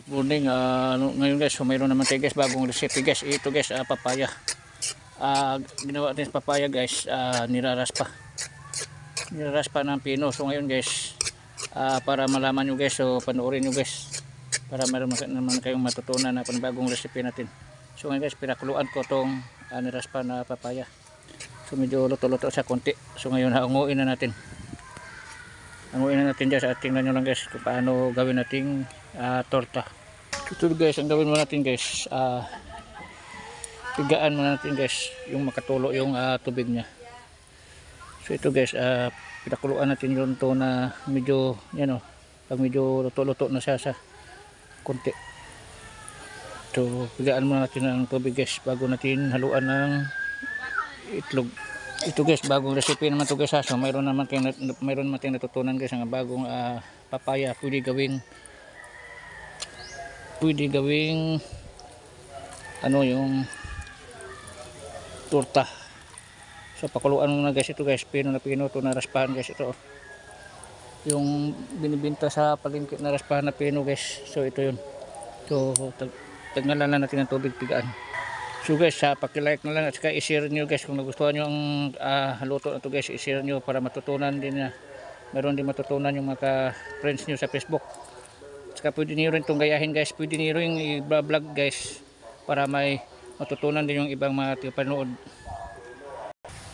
Morning, ngayon guys, so mayroon naman tayo guys bagong recipe guys. Ito guys, papaya. Ginawa natin sa papaya guys, niraraspa ng pino. So ngayon guys, para malaman nyo guys, so panoorin nyo guys, para meron naman kayong matutunan na panibagong recipe natin. So ngayon guys, pinakuluan ko tong niraspa na papaya. So medyo luto-luto sa konti. So ngayon hanguin na natin. Hanguin na natin guys, at tingnan nyo lang guys kung paano gawin nating torta. Ito guys, ang gawin mo natin guys, pigaan mo natin guys yung makatulo yung tubig nya. So ito guys, pinakuluan natin yung to na medyo yan o, pag medyo luto-luto na siya sa konti. So pigaan mo natin ang tubig guys bago natin haluan ng itlog. Ito guys, bagong recipe naman to guys ha. So mayroon naman tayong natutunan guys ang bagong papaya. Pwede gawing ano yung torta. So pakuluan mo na guys ito guys, pino na pino to na raspahan guys ito. Yung binibenta sa palengke na raspahan na pino guys. So ito yun. So tagnalan na natin ang tubig, pigaan. So guys, paki-like na lang at saka i-share nyo guys kung nagustuhan nyo ang haluto na to guys, i-share nyo para matutunan din na meron din matutunan yung mga friends nyo sa Facebook. Saka pwede nyo rin itong gayahin guys, pwede nyo rin i-vlog guys para may matutunan din yung ibang mga panood.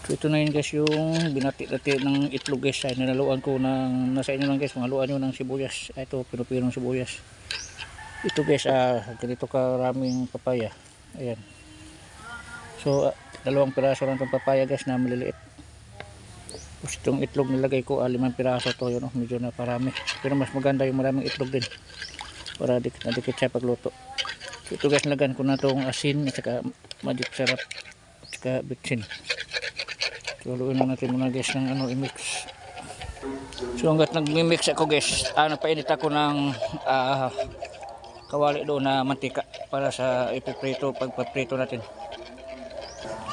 So ito na yun guys, yung binati-dati ng itlog guys. Ay nilaluan ko ng, nasa inyo lang guys, maluan nyo ng sibuyas. Ito, pinupirong sibuyas. Ito guys, ganito karaming papaya. Ayan. So dalawang piraso lang itong papaya guys na maliliit. Tapos itong itlog nilagay ko 5 piraso to, yun, medyo na parami. Pero mas maganda yung maraming itlog din para dikit siya pagluto. So ito guys, lagan ko na itong asin at saka magic sarap at saka bitsin. So haluin na natin muna guys ng i-mix. So hanggat nag-mix ako guys, napainit ako ng kawali doon na mantika para sa ipiprito pagpaprito natin.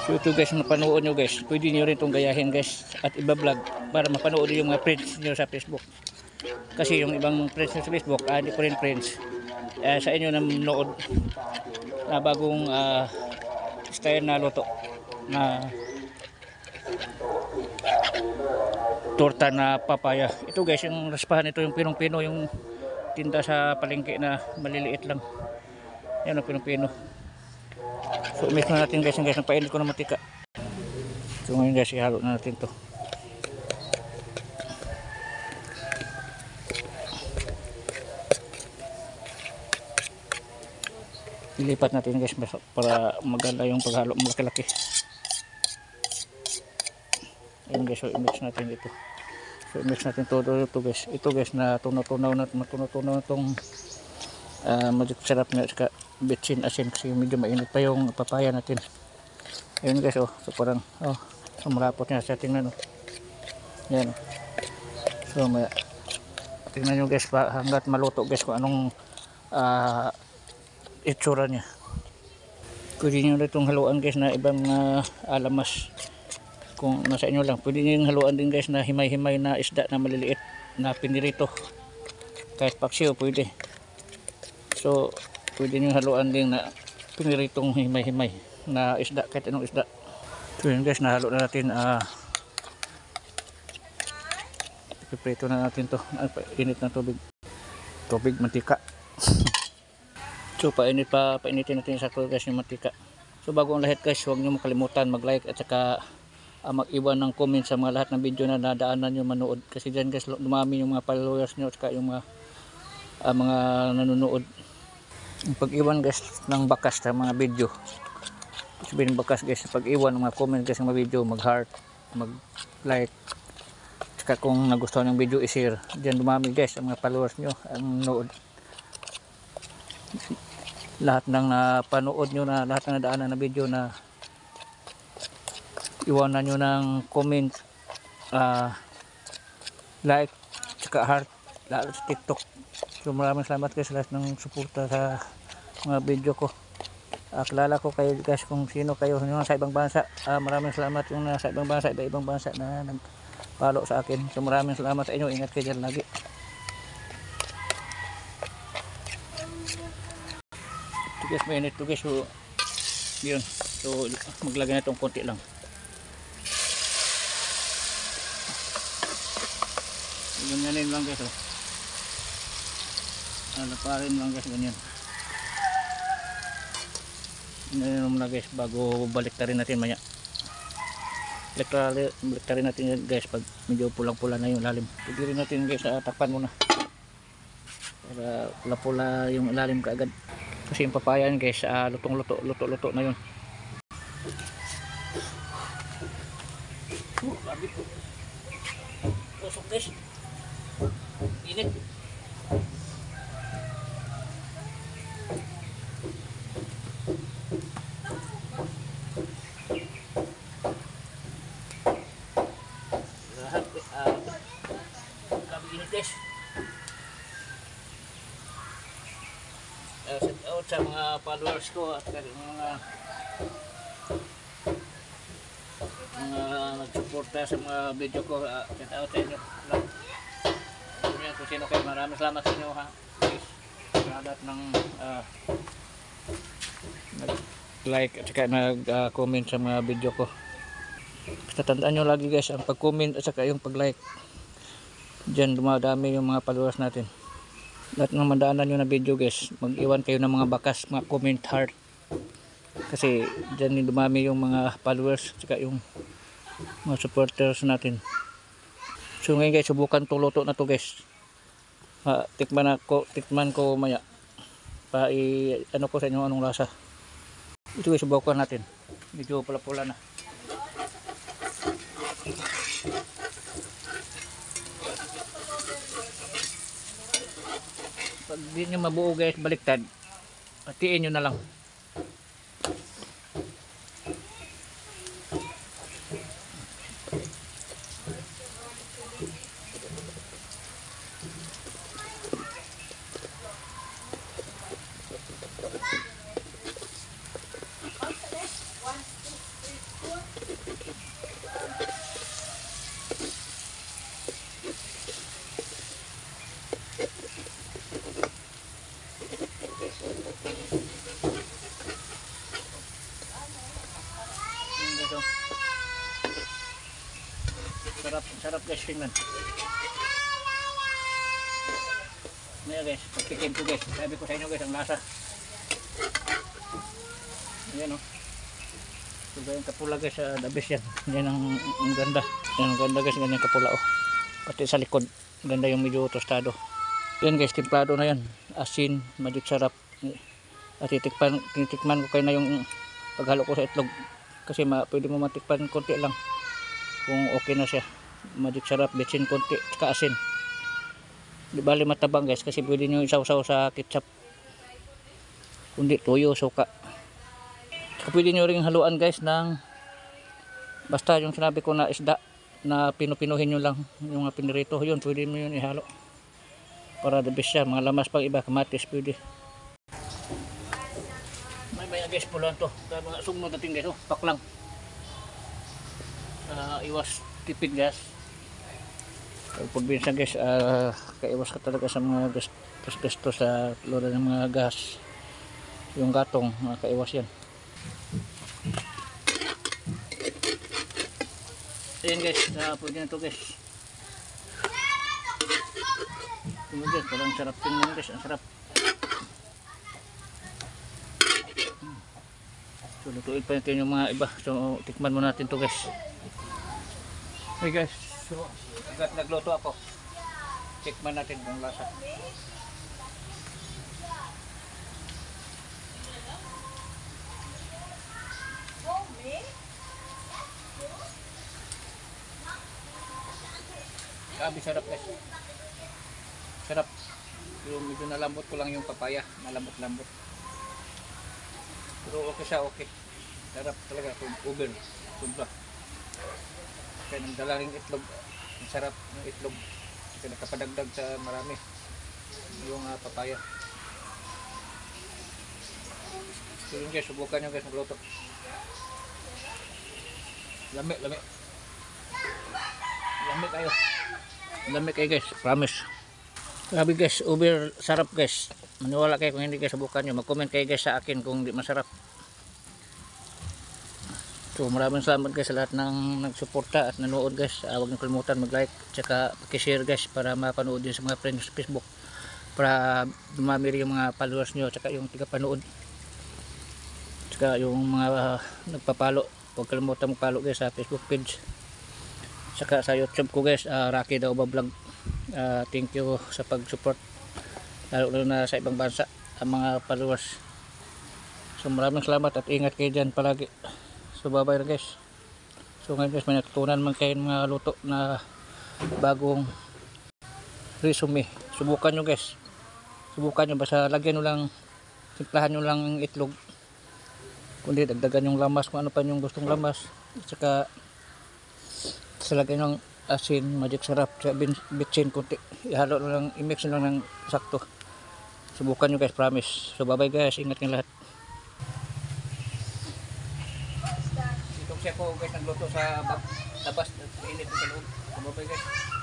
So ito guys, mapanood nyo guys, pwede nyo rin itong gayahin guys at iba-vlog para mapanood yung mga friends nyo sa Facebook. Kasi yung ibang friends nyo sa Facebook, hindi ko rin friends. Sa inyo nanonood na bagong style na luto na torta na papaya. Ito guys, yung raspahan ito, yung pinong-pino, yung tinda sa palengke na maliliit lang. Yan ang pinong-pino. So mix na natin guys, napainit ko na matika. So ngayon guys, ihalo na natin to. Ilipat natin guys para maganda yung paghalo, malaki-laki. Ayun guys, so i-mix natin dito. So i-mix natin to guys. Ito guys, na tunaw-tunaw na itong magic sarap na saka bitsin asin kasi medyo mainit pa yung papaya natin. Ayun guys, so parang so marapot niya sa tingnan yan so tingnan nyo guys hanggat maluto guys kung anong itsura niya. Pwede nyo na itong haluan guys na ibang alamas kung nasa inyo lang. Pwede nyo yung haluan din guys na himay-himay na isda na maliliit na pinirito, kahit paksiw pwede. So pwede nyo haluan din na piniritong himay-himay na isda, kahit anong isda. So yun guys, nahalo na natin. Ipiprito na natin to. Init na tubig mantika. So painitin natin sa guys yung mantika. So bago ang lahat guys, huwag nyo makalimutan mag-like at saka mag-iwan ng comment sa mga lahat ng video na nadaanan nyo manood. Kasi dyan guys, dumami yung mga followers nyo at saka yung mga nanonood. Pag-iwan guys ng bakas sa mga video, sabihin bakas guys, pag-iwan ng mga comment guys ng mga video, mag-heart, mag-like, saka kung nagustuhan ng video, i-share. Diyan dumami guys ang mga followers nyo, ang nood. Lahat ng napanood nyo na, lahat ng nadaanan na video na iwanan nyo ng comment, like, saka heart, lalo sa TikTok. So maraming salamat guys sa lahat ng suporta sa mga video ko. Kilala ko kayo guys kung sino kayo yung sa ibang bansa. Maraming salamat yung nasa ibang bansa, iba-ibang bansa na nag-follow sa akin. So maraming salamat sa inyo. Ingat kayo dyan lagi. Guys, mainit to guys. So, yun. So, maglagay na itong konti lang. Ganyanin lang guys. Oh. Laparin lang guys. Ganyan. Ganyan muna guys. Bago balik na rin natin maya. Balik na rin natin guys. Pag medyo pulang-pula na yung lalim. Pwede rin natin guys. Takpan muna. Para pula-pula yung lalim kaagad. Kasi yung papaya guys, luto na yun. Grabe po. Tusok guys. Init. Lahat. Grabe init guys. Shout out sa mga followers ko at mga nagsuporta sa mga video ko. Shout out sa inyo kung sino kayo. Maraming salamat sa inyo ha guys, sa lahat ng nag-like at saka nag-comment sa mga video ko. Basta tandaan nyo lagi guys, ang pag-comment at saka yung pag-like, dyan dumadami yung mga followers natin. Lahat ng madaanan nyo na video guys, mag-iwan kayo ng mga bakas, mga comment heart, kasi dyan dumami yung mga followers saka yung mga supporters natin. So ngayon guys, subukan to luto na to guys. Tikman ko maya ano ko sa inyo anong lasa. Ito guys, subukan natin. Medyo pula-pula na. Pag di nyo mabuo guys, baliktad, hatiin nyo na lang. Sarap guys, tingnan. Ngayon guys, pagtikim ko guys, sabi ko sa inyo guys, ang lasa. Ayan o. So yung kapula guys, the best yan. Yan ang ganda. Yan ang ganda guys, ganyan kapula o. Pati sa likod, ganda yung medyo tostado. Yan guys, timplado na yan. Asin, magic sarap. At titikman ko kayo na yung paghalo ko sa itlog. Kasi pwede mo matikpan konti lang kung okay na siya. Magic sarap, betsin konti, tsaka asin. Di bali matabang guys, kasi pwede nyo isaw-saw sa ketchup. Kundi toyo, suka. Tsaka pwede nyo rin haluan guys ng basta yung sinabi ko na isda na pinupinuhin nyo lang yung pinirito. Yun, pwede mo yun ihalo. Para the best siya. Mga lamas pang iba, kamatis pwede. May guys, puluhan to. Kaya mga sumno dating guys, paklang. Iwas tipid gas. Pag binsan guys, kaiwas ka talaga sa mga gasto sa lura ng mga gas. Yung gatong, kaiwas yan. Ayan guys, pwede na to guys. Guys, parang sarap tingnan guys, ang sarap. So lutuin pa natin yung mga iba. So tikman mo natin to guys. Hey guys, so agad nagluto ako. Tikman natin kung lasa. Grabe sarap guys. Sarap. Yung medyo nalambot ko lang yung papaya, nalambot-lambot. Pero okay siya, okay. Sarap talaga kung uber, sobra. Kaya nang dalaring itlog, ang sarap ng itlog. Kaya nakapadagdag sa marami yung papaya. So yun guys, subukan nyo guys magluto. Lami, lami. Lami kayo. Lami kayo guys, promise. Grabe guys, uber sarap guys. Maniwala kayo kung hindi kayo subukan nyo. Mag-comment kayo guys sa akin kung hindi masarap. So maraming salamat guys sa lahat ng nagsuporta at nanood guys. Huwag niyo kalimutan mag-like tsaka pakishare guys para mapanood din sa mga friends sa Facebook. Para dumami rin yung mga followers nyo tsaka yung tiga-panood. Tsaka yung mga nagpapalo. Huwag kalimutan mag-follow guys sa Facebook page. Tsaka sa YouTube ko guys, Rocky Daoba Vlog. Thank you sa pag-support. Lalo na sa ibang bansa ang mga followers. So maraming salamat at ingat kayo dyan palagi. So bye bye guys. So ngayon guys, may natutunan man kayo mga luto na bagong resume. Subukan nyo guys. Subukan nyo, basta lagyan nyo lang, simplahan nyo lang itlog. Kundi dagdagan yung lamas kung ano pa yung gustong lamas. At saka lagyan ng asin, magic sarap, sa bitsin kunti. Ihalo lang, i-mix nyo lang ng sakto. Subukan nyo guys, promise. So bye bye guys, ingat kayo lahat. Itong siya ko guys nagluto sa labas, init sa loob. So bye bye guys.